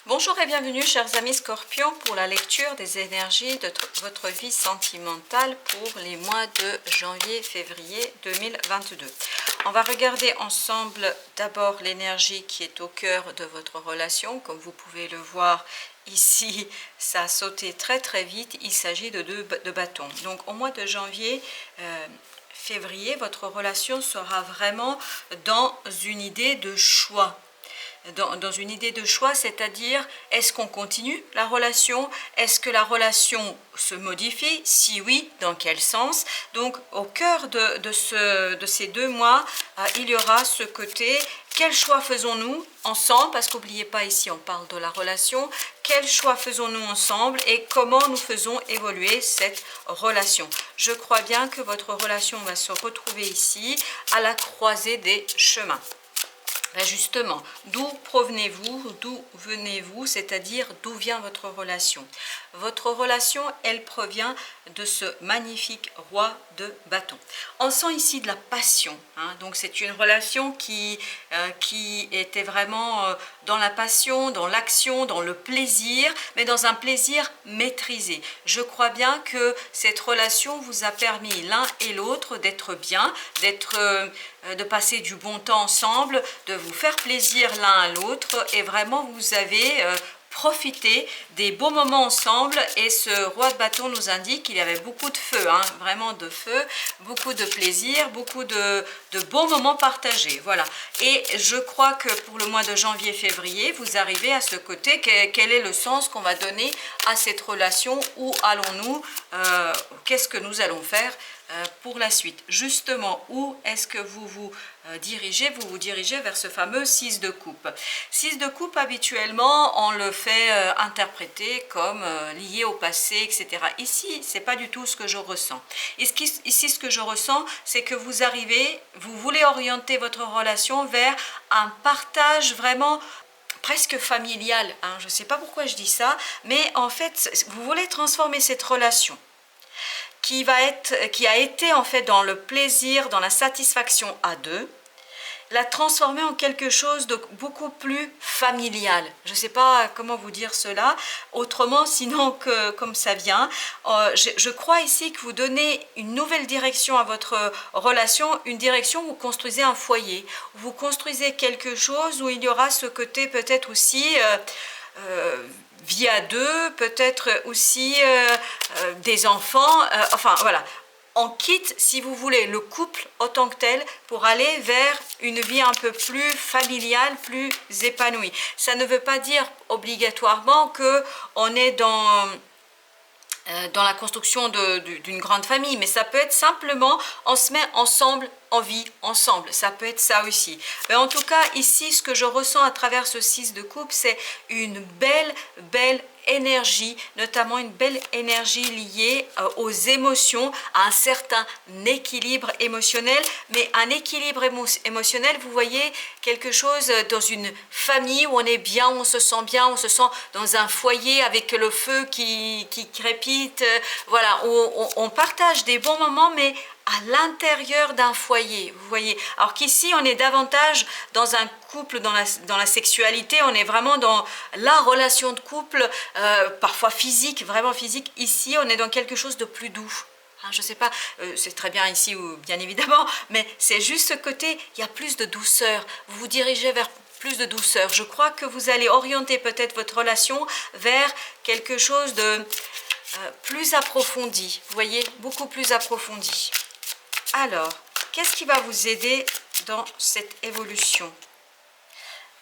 Bonjour et bienvenue chers amis Scorpions pour la lecture des énergies de votre vie sentimentale pour les mois de janvier-février 2022. On va regarder ensemble d'abord l'énergie qui est au cœur de votre relation. Comme vous pouvez le voir ici, ça a sauté très vite. Il s'agit de deux bâtons. Donc au mois de janvier, février, votre relation sera vraiment dans une idée de choix. Dans une idée de choix, c'est-à-dire est-ce qu'on continue la relation? Est-ce que la relation se modifie? Si oui, dans quel sens? Donc au cœur de ces 2 mois, il y aura ce côté, quel choix faisons-nous ensemble? Parce qu'oubliez pas, ici on parle de la relation. Quel choix faisons-nous ensemble et comment nous faisons évoluer cette relation? Je crois bien que votre relation va se retrouver ici à la croisée des chemins. Ben justement, d'où provenez-vous, d'où venez-vous, c'est-à-dire d'où vient votre relation? Votre relation, elle provient de ce magnifique roi de bâton. On sent ici de la passion, hein, donc c'est une relation qui était vraiment dans la passion, dans l'action, dans le plaisir, mais dans un plaisir maîtrisé. Je crois bien que cette relation vous a permis l'un et l'autre d'être bien, de passer du bon temps ensemble, de vous faire plaisir l'un à l'autre et vraiment vous avez profité des beaux moments ensemble. Et ce roi de bâton nous indique qu'il y avait beaucoup de feu, hein, vraiment de feu, beaucoup de plaisir, beaucoup de bons moments partagés. Voilà. Et je crois que pour le mois de janvier-février, vous arrivez à ce côté, quel est le sens qu'on va donner à cette relation, où allons-nous, qu'est-ce que nous allons faire pour la suite. Justement, où est-ce que vous vous dirigez? Vous vous dirigez vers ce fameux 6 de coupe. 6 de coupe, habituellement, on le fait interpréter comme lié au passé, etc. Ici, c'est pas du tout ce que je ressens. Ici, ce que je ressens, c'est que vous arrivez, vous voulez orienter votre relation vers un partage vraiment presque familial, hein. Je ne sais pas pourquoi je dis ça, mais en fait, vous voulez transformer cette relation qui a été en fait dans le plaisir, dans la satisfaction à deux, la transformer en quelque chose de beaucoup plus familial. Je ne sais pas comment vous dire cela autrement, sinon que comme ça vient. Je crois ici que vous donnez une nouvelle direction à votre relation, une direction où vous construisez un foyer, où vous construisez quelque chose où il y aura ce côté peut-être aussi vie à deux, peut-être aussi des enfants, enfin voilà. On quitte, si vous voulez, le couple autant que tel pour aller vers une vie un peu plus familiale, plus épanouie. Ça ne veut pas dire obligatoirement qu'on est dans la construction d'une grande famille, mais ça peut être simplement on se met ensemble en vie ensemble, ça peut être ça aussi. Mais en tout cas ici, ce que je ressens à travers ce 6 de coupe, c'est une belle énergie, notamment une belle énergie liée aux émotions, à un certain équilibre émotionnel, mais un équilibre émotionnel, vous voyez, quelque chose dans une famille où on est bien, on se sent bien, on se sent dans un foyer avec le feu qui crépite, voilà, on partage des bons moments, mais à l'intérieur d'un foyer, vous voyez. Alors qu'ici, on est davantage dans un couple, dans la sexualité, on est vraiment dans la relation de couple, parfois physique, vraiment physique. Ici, on est dans quelque chose de plus doux. Hein, je ne sais pas, c'est très bien ici, bien évidemment, mais c'est juste ce côté, il y a plus de douceur. Vous vous dirigez vers plus de douceur. Je crois que vous allez orienter peut-être votre relation vers quelque chose de plus approfondi, vous voyez, beaucoup plus approfondi. Alors, qu'est-ce qui va vous aider dans cette évolution?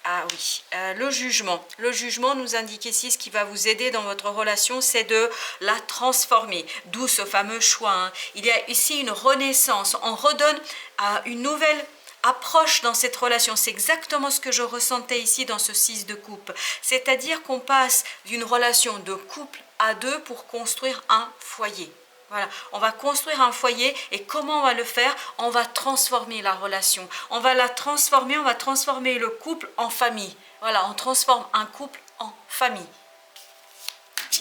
Ah oui, le jugement. Le jugement nous indique ici ce qui va vous aider dans votre relation, c'est de la transformer. D'où ce fameux choix, hein. Il y a ici une renaissance. On redonne une nouvelle approche dans cette relation. C'est exactement ce que je ressentais ici dans ce 6 de coupe. C'est-à-dire qu'on passe d'une relation de couple à deux pour construire un foyer. Voilà, on va construire un foyer et comment on va le faire? On va transformer la relation, on va la transformer, on va transformer le couple en famille. Voilà, on transforme un couple en famille.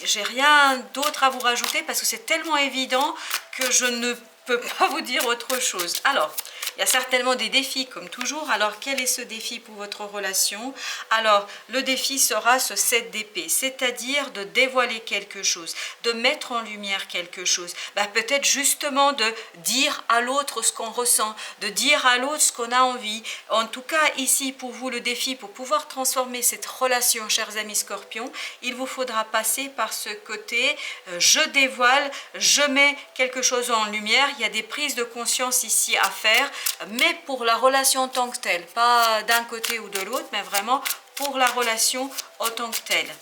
J'ai rien d'autre à vous rajouter parce que c'est tellement évident que je ne peux pas vous dire autre chose. Alors, Il y a certainement des défis comme toujours. Alors quel est ce défi pour votre relation? Alors le défi sera ce 7 d'épée, c'est-à-dire de dévoiler quelque chose, de mettre en lumière quelque chose. Peut-être justement de dire à l'autre ce qu'on ressent, de dire à l'autre ce qu'on a envie. En tout cas ici pour vous le défi, pour pouvoir transformer cette relation, chers amis Scorpions, il vous faudra passer par ce côté je dévoile, je mets quelque chose en lumière. Il y a des prises de conscience ici à faire, mais pour la relation en tant que telle, pas d'un côté ou de l'autre, mais vraiment pour la relation en tant que telle.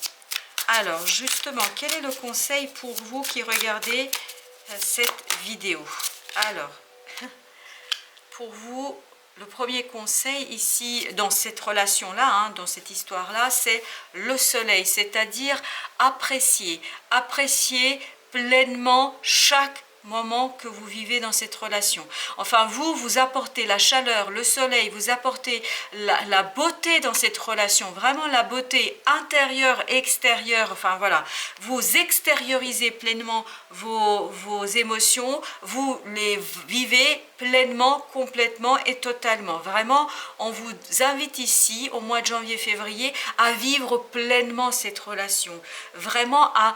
Alors justement, quel est le conseil pour vous qui regardez cette vidéo? Alors, pour vous, le premier conseil ici, dans cette relation-là, dans cette histoire-là, c'est le soleil, c'est-à-dire apprécier pleinement chaque moment que vous vivez dans cette relation. Enfin, vous apportez la chaleur, le soleil, vous apportez la beauté dans cette relation, vraiment la beauté intérieure, extérieure, enfin voilà, vous extériorisez pleinement vos émotions, vous les vivez pleinement, complètement et totalement. Vraiment, on vous invite ici, au mois de janvier-février, à vivre pleinement cette relation, vraiment à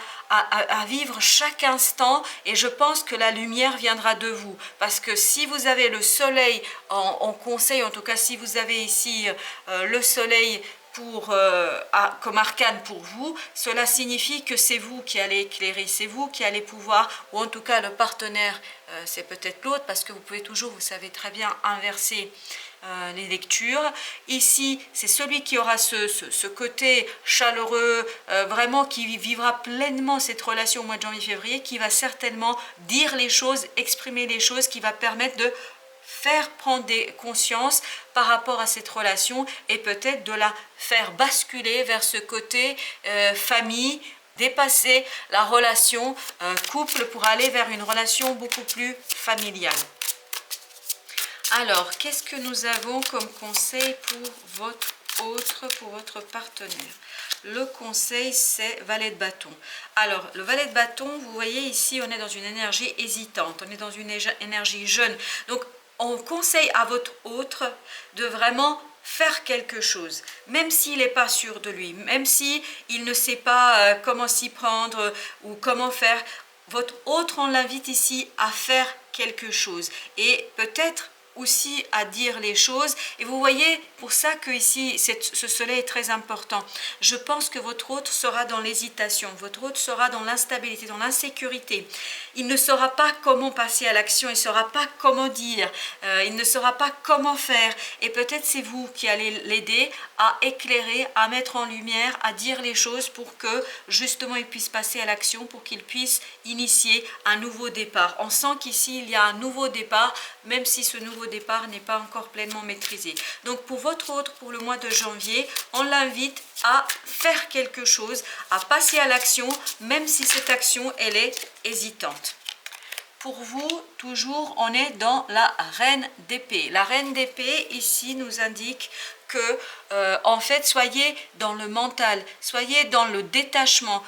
vivre chaque instant, et je pense que la lumière viendra de vous, parce que si vous avez le soleil en conseil, en tout cas si vous avez ici le soleil comme arcane pour vous, cela signifie que c'est vous qui allez éclairer, c'est vous qui allez pouvoir, ou en tout cas le partenaire, c'est peut-être l'autre, parce que vous pouvez toujours, vous savez très bien, inverser les lectures. Ici, c'est celui qui aura ce côté chaleureux, vraiment qui vivra pleinement cette relation au mois de janvier-février, qui va certainement dire les choses, exprimer les choses, qui va permettre de faire prendre des consciences par rapport à cette relation et peut-être de la faire basculer vers ce côté famille, dépasser la relation couple pour aller vers une relation beaucoup plus familiale. Alors, qu'est-ce que nous avons comme conseil pour votre partenaire? Le conseil, c'est valet de bâton. Alors, le valet de bâton, vous voyez ici, on est dans une énergie hésitante, on est dans une énergie jeune. Donc, on conseille à votre autre de vraiment faire quelque chose, même s'il n'est pas sûr de lui, même s'il ne sait pas comment s'y prendre ou comment faire. Votre autre, on l'invite ici à faire quelque chose et peut-être aussi à dire les choses. Et vous voyez, pour ça que ici ce soleil est très important. Je pense que votre autre sera dans l'hésitation, votre autre sera dans l'instabilité, dans l'insécurité. Il ne saura pas comment passer à l'action, il ne saura pas comment dire, il ne saura pas comment faire. Et peut-être c'est vous qui allez l'aider à éclairer, à mettre en lumière, à dire les choses pour que justement il puisse passer à l'action, pour qu'il puisse initier un nouveau départ. On sent qu'ici il y a un nouveau départ, même si ce nouveau départ n'est pas encore pleinement maîtrisé. Donc pour votre autre, pour le mois de janvier, on l'invite à faire quelque chose, à passer à l'action, même si cette action elle est hésitante. Pour vous, toujours, on est dans la reine d'épée. La reine d'épée, ici, nous indique que, en fait, soyez dans le mental, soyez dans le détachement,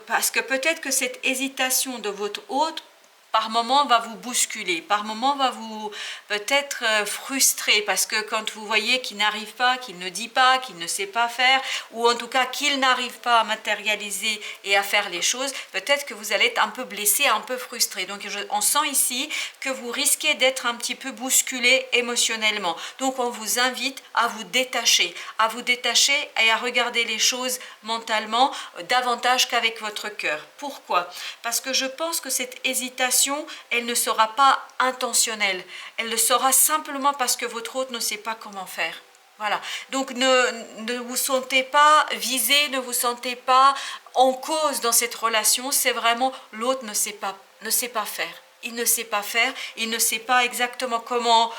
parce que peut-être que cette hésitation de votre hôte, par moment va vous bousculer, par moment va vous peut-être frustrer, parce que quand vous voyez qu'il n'arrive pas, qu'il ne dit pas, qu'il ne sait pas faire, ou en tout cas qu'il n'arrive pas à matérialiser et à faire les choses, peut-être que vous allez être un peu blessé, un peu frustré. Donc on sent ici que vous risquez d'être un petit peu bousculé émotionnellement. Donc on vous invite à vous détacher et à regarder les choses mentalement davantage qu'avec votre cœur. Pourquoi? Parce que je pense que cette hésitation, elle ne sera pas intentionnelle, elle le sera simplement parce que votre hôte ne sait pas comment faire. Voilà, donc ne vous sentez pas visé, ne vous sentez pas en cause dans cette relation, c'est vraiment l'autre ne sait pas faire. Il ne sait pas faire, il ne sait pas exactement comment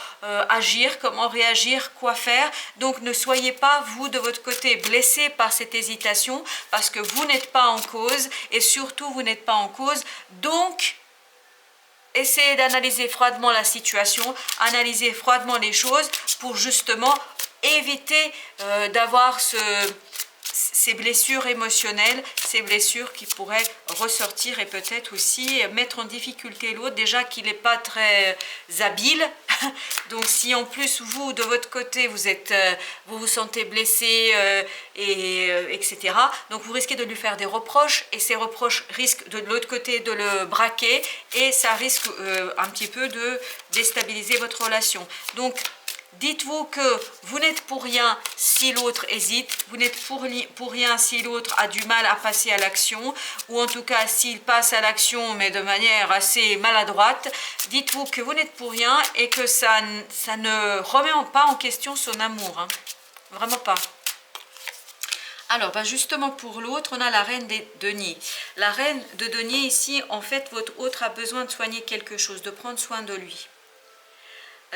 agir, comment réagir, quoi faire. Donc ne soyez pas, vous, de votre côté, blessés par cette hésitation, parce que vous n'êtes pas en cause, et surtout, vous n'êtes pas en cause. Donc, essayez d'analyser froidement la situation, analyser froidement les choses pour justement éviter d'avoir ces blessures émotionnelles, ces blessures qui pourraient ressortir et peut-être aussi mettre en difficulté l'autre, déjà qu'il n'est pas très habile Donc si en plus vous, de votre côté, vous vous sentez blessé, etc. Donc vous risquez de lui faire des reproches et ces reproches risquent de l'autre côté de le braquer et ça risque un petit peu de déstabiliser votre relation. Donc dites-vous que vous n'êtes pour rien si l'autre hésite, vous n'êtes pour rien si l'autre a du mal à passer à l'action, ou en tout cas s'il passe à l'action mais de manière assez maladroite. Dites-vous que vous n'êtes pour rien et que ça ne remet pas en question son amour, hein. Vraiment pas. Alors, justement pour l'autre, on a la reine des deniers. La reine de deniers ici, en fait, votre autre a besoin de soigner quelque chose, de prendre soin de lui.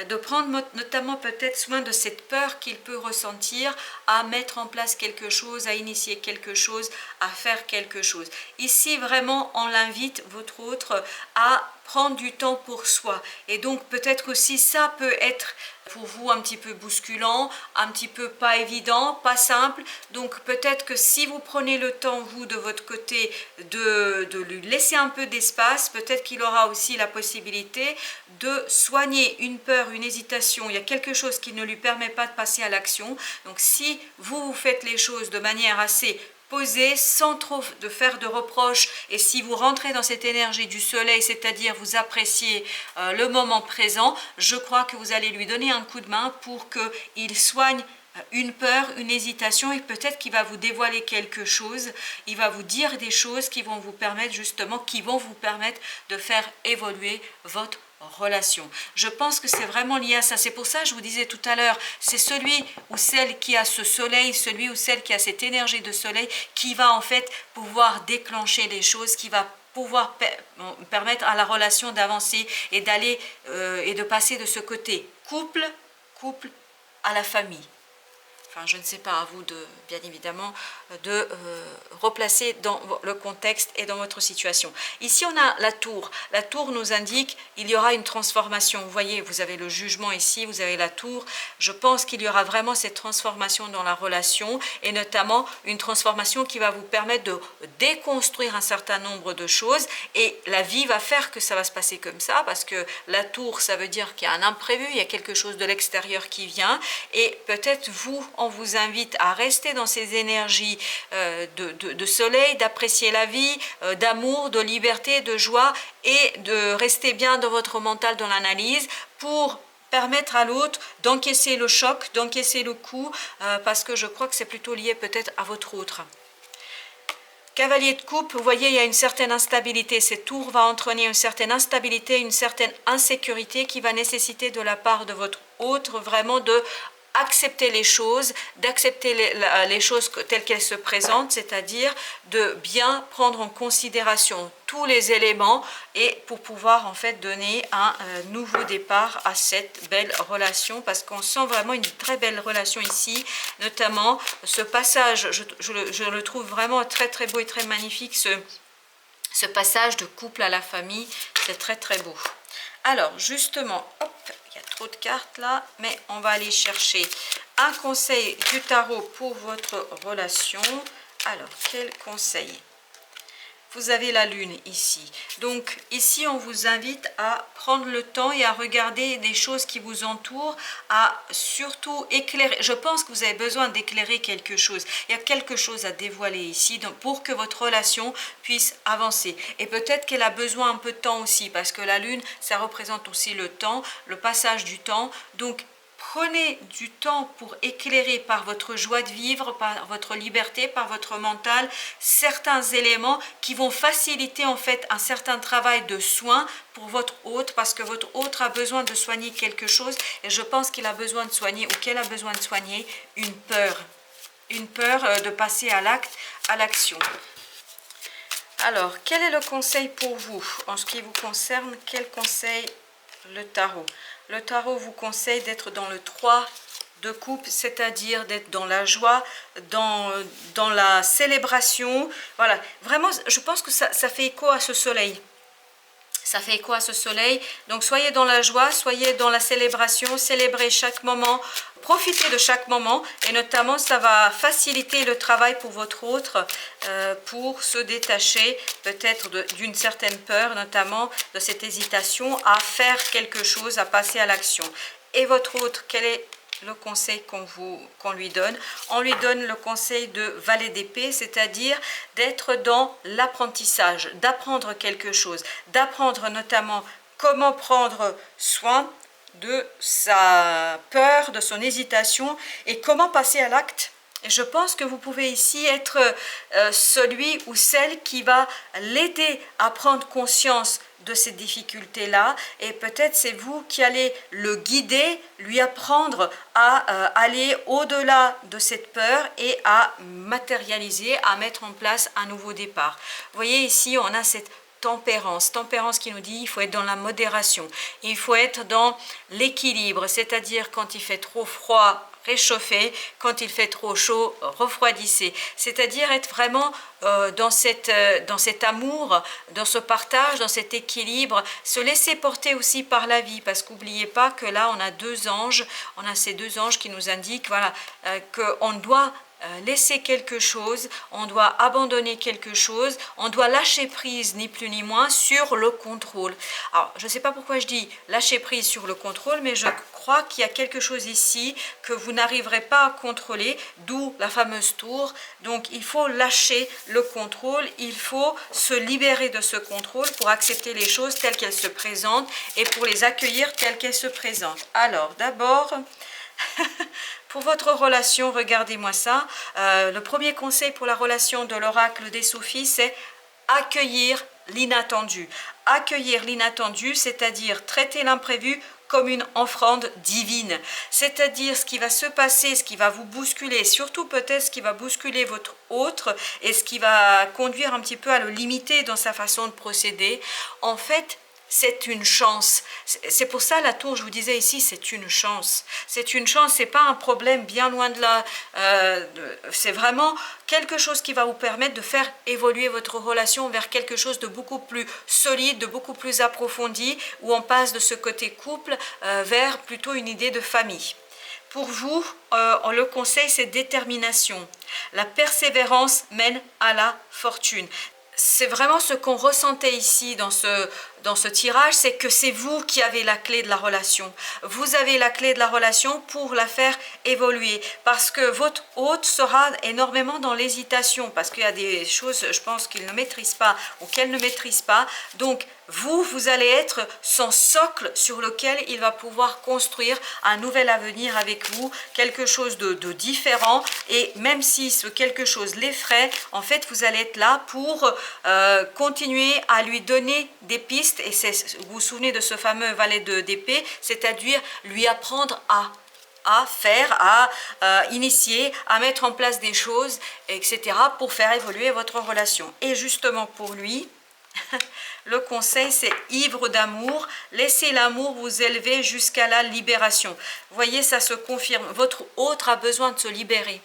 De prendre notamment peut-être soin de cette peur qu'il peut ressentir à mettre en place quelque chose, à initier quelque chose, à faire quelque chose. Ici, vraiment, on l'invite, votre autre, à prendre du temps pour soi. Et donc, peut-être aussi, ça peut être pour vous un petit peu bousculant, un petit peu pas évident, pas simple. Donc, peut-être que si vous prenez le temps, vous, de votre côté, de lui laisser un peu d'espace, peut-être qu'il aura aussi la possibilité de soigner une peur, une hésitation. Il y a quelque chose qui ne lui permet pas de passer à l'action. Donc, si vous faites les choses de manière assez posé, sans trop de faire de reproches, et si vous rentrez dans cette énergie du soleil, c'est-à-dire vous appréciez le moment présent, je crois que vous allez lui donner un coup de main pour qu'il soigne une peur, une hésitation, et peut-être qu'il va vous dévoiler quelque chose, il va vous dire des choses qui vont vous permettre justement, de faire évoluer votre relation. Je pense que c'est vraiment lié à ça. C'est pour ça que je vous disais tout à l'heure, c'est celui ou celle qui a ce soleil, celui ou celle qui a cette énergie de soleil qui va en fait pouvoir déclencher les choses, qui va pouvoir permettre à la relation d'avancer et d'aller et de passer de ce côté couple à la famille. Enfin, je ne sais pas, à vous de, bien évidemment, de replacer dans le contexte et dans votre situation. Ici, on a la tour. La tour nous indique qu'il y aura une transformation. Vous voyez, vous avez le jugement ici, vous avez la tour. Je pense qu'il y aura vraiment cette transformation dans la relation et notamment une transformation qui va vous permettre de déconstruire un certain nombre de choses et la vie va faire que ça va se passer comme ça parce que la tour, ça veut dire qu'il y a un imprévu, il y a quelque chose de l'extérieur qui vient et peut-être vous, on vous invite à rester dans ces énergies de soleil, d'apprécier la vie, d'amour, de liberté, de joie et de rester bien dans votre mental, dans l'analyse pour permettre à l'autre d'encaisser le choc, d'encaisser le coup, parce que je crois que c'est plutôt lié peut-être à votre autre. Cavalier de coupe, vous voyez, il y a une certaine instabilité. Cette tour va entraîner une certaine instabilité, une certaine insécurité qui va nécessiter de la part de votre autre vraiment de accepter les choses, d'accepter les choses telles qu'elles se présentent, c'est-à-dire de bien prendre en considération tous les éléments et pour pouvoir en fait donner un nouveau départ à cette belle relation parce qu'on sent vraiment une très belle relation ici, notamment ce passage, je le trouve vraiment très très beau et très magnifique, ce passage de couple à la famille, c'est très très beau. Alors justement, hop, il y a trop de cartes là, mais on va aller chercher un conseil du tarot pour votre relation. Alors, quel conseil? Vous avez la lune ici. Donc ici, on vous invite à prendre le temps et à regarder des choses qui vous entourent, à surtout éclairer. Je pense que vous avez besoin d'éclairer quelque chose. Il y a quelque chose à dévoiler ici donc, pour que votre relation puisse avancer. Et peut-être qu'elle a besoin un peu de temps aussi parce que la lune, ça représente aussi le temps, le passage du temps. Donc, prenez du temps pour éclairer par votre joie de vivre, par votre liberté, par votre mental, certains éléments qui vont faciliter en fait un certain travail de soin pour votre hôte parce que votre hôte a besoin de soigner quelque chose et je pense qu'il a besoin de soigner ou qu'elle a besoin de soigner une peur de passer à l'acte, à l'action. Alors, quel est le conseil pour vous en ce qui vous concerne? Quel conseil le tarot? Le tarot vous conseille d'être dans le 3 de coupe, c'est-à-dire d'être dans la joie, dans la célébration. Voilà, vraiment, je pense que ça fait écho à ce soleil. Ça fait écho à ce soleil. Donc soyez dans la joie, soyez dans la célébration, célébrez chaque moment, profitez de chaque moment et notamment ça va faciliter le travail pour votre autre pour se détacher peut-être d'une certaine peur, notamment de cette hésitation à faire quelque chose, à passer à l'action. Et votre autre, quel est le conseil qu'on lui donne? On lui donne le conseil de valet d'épée, c'est-à-dire d'être dans l'apprentissage, d'apprendre quelque chose, d'apprendre notamment comment prendre soin de sa peur, de son hésitation et comment passer à l'acte. Et je pense que vous pouvez ici être celui ou celle qui va l'aider à prendre conscience de ces difficultés-là et peut-être c'est vous qui allez le guider, lui apprendre à aller au-delà de cette peur et à matérialiser, à mettre en place un nouveau départ. Vous voyez ici, on a cette tempérance qui nous dit il faut être dans la modération, il faut être dans l'équilibre, c'est-à-dire quand il fait trop froid, réchauffer, quand il fait trop chaud, refroidissez. C'est-à-dire être vraiment dans cet amour, dans ce partage, dans cet équilibre, se laisser porter aussi par la vie, parce qu'oubliez pas que là on a deux anges, on a ces deux anges qui nous indiquent voilà, qu'on doit laisser quelque chose, on doit abandonner quelque chose, on doit lâcher prise ni plus ni moins sur le contrôle. Alors je ne sais pas pourquoi je dis lâcher prise sur le contrôle, mais je crois qu'il y a quelque chose ici que vous n'arriverez pas à contrôler, d'où la fameuse tour. Donc il faut lâcher le contrôle, il faut se libérer de ce contrôle pour accepter les choses telles qu'elles se présentent et pour les accueillir telles qu'elles se présentent. Alors d'abord pour votre relation, regardez-moi ça. Le premier conseil pour la relation de l'oracle des Sophie, c'est accueillir l'inattendu. Accueillir l'inattendu, c'est-à-dire traiter l'imprévu comme une offrande divine. C'est-à-dire ce qui va se passer, ce qui va vous bousculer, surtout peut-être ce qui va bousculer votre autre et ce qui va conduire un petit peu à le limiter dans sa façon de procéder. En fait, c'est une chance. C'est pour ça la tour, je vous disais ici, c'est une chance. C'est une chance, c'est pas un problème bien loin de là. C'est vraiment quelque chose qui va vous permettre de faire évoluer votre relation vers quelque chose de beaucoup plus solide, de beaucoup plus approfondi, où on passe de ce côté couple vers plutôt une idée de famille. Pour vous, le conseil, c'est détermination. La persévérance mène à la fortune. C'est vraiment ce qu'on ressentait ici dans ce tirage, c'est que c'est vous qui avez la clé de la relation. Vous avez la clé de la relation pour la faire évoluer. Parce que votre hôte sera énormément dans l'hésitation. Parce qu'il y a des choses, je pense, qu'il ne maîtrise pas ou qu'elle ne maîtrise pas. Donc, vous allez être son socle sur lequel il va pouvoir construire un nouvel avenir avec vous, quelque chose de différent. Et même si ce quelque chose l'effraie, en fait, vous allez être là pour continuer à lui donner des pistes. Et vous vous souvenez de ce fameux valet d'épée, c'est-à-dire lui apprendre à faire, à initier, à mettre en place des choses, etc. pour faire évoluer votre relation. Et justement pour lui, le conseil, c'est ivre d'amour, laissez l'amour vous élever jusqu'à la libération. Vous voyez, ça se confirme. Votre autre a besoin de se libérer.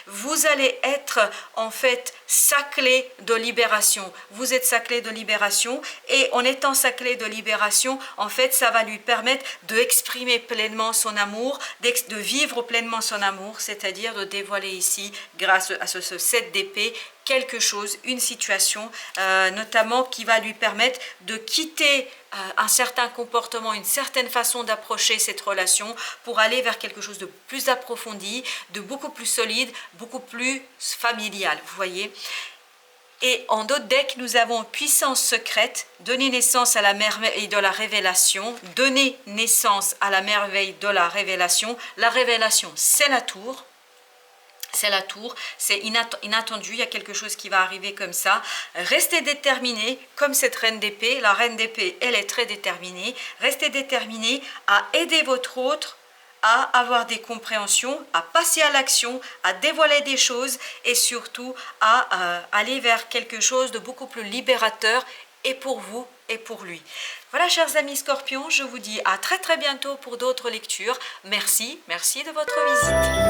Vous allez être en fait sa clé de libération. Vous êtes sa clé de libération et en étant sa clé de libération, en fait, ça va lui permettre d'exprimer pleinement son amour, de vivre pleinement son amour, c'est-à-dire de dévoiler ici, grâce à ce 7 d'épée, quelque chose, une situation, notamment qui va lui permettre de quitter un certain comportement, une certaine façon d'approcher cette relation pour aller vers quelque chose de plus approfondi, de beaucoup plus solide, beaucoup plus familial, vous voyez. Et en d'autres decks, nous avons puissance secrète, donner naissance à la merveille de la révélation, donner naissance à la merveille de la révélation. La révélation, c'est la tour. C'est la tour, c'est inattendu, il y a quelque chose qui va arriver comme ça. Restez déterminé, comme cette reine d'épée. La reine d'épée, elle est très déterminée. Restez déterminé à aider votre autre, à avoir des compréhensions, à passer à l'action, à dévoiler des choses et surtout à aller vers quelque chose de beaucoup plus libérateur et pour vous et pour lui. Voilà, chers amis Scorpions, je vous dis à très bientôt pour d'autres lectures. Merci de votre visite.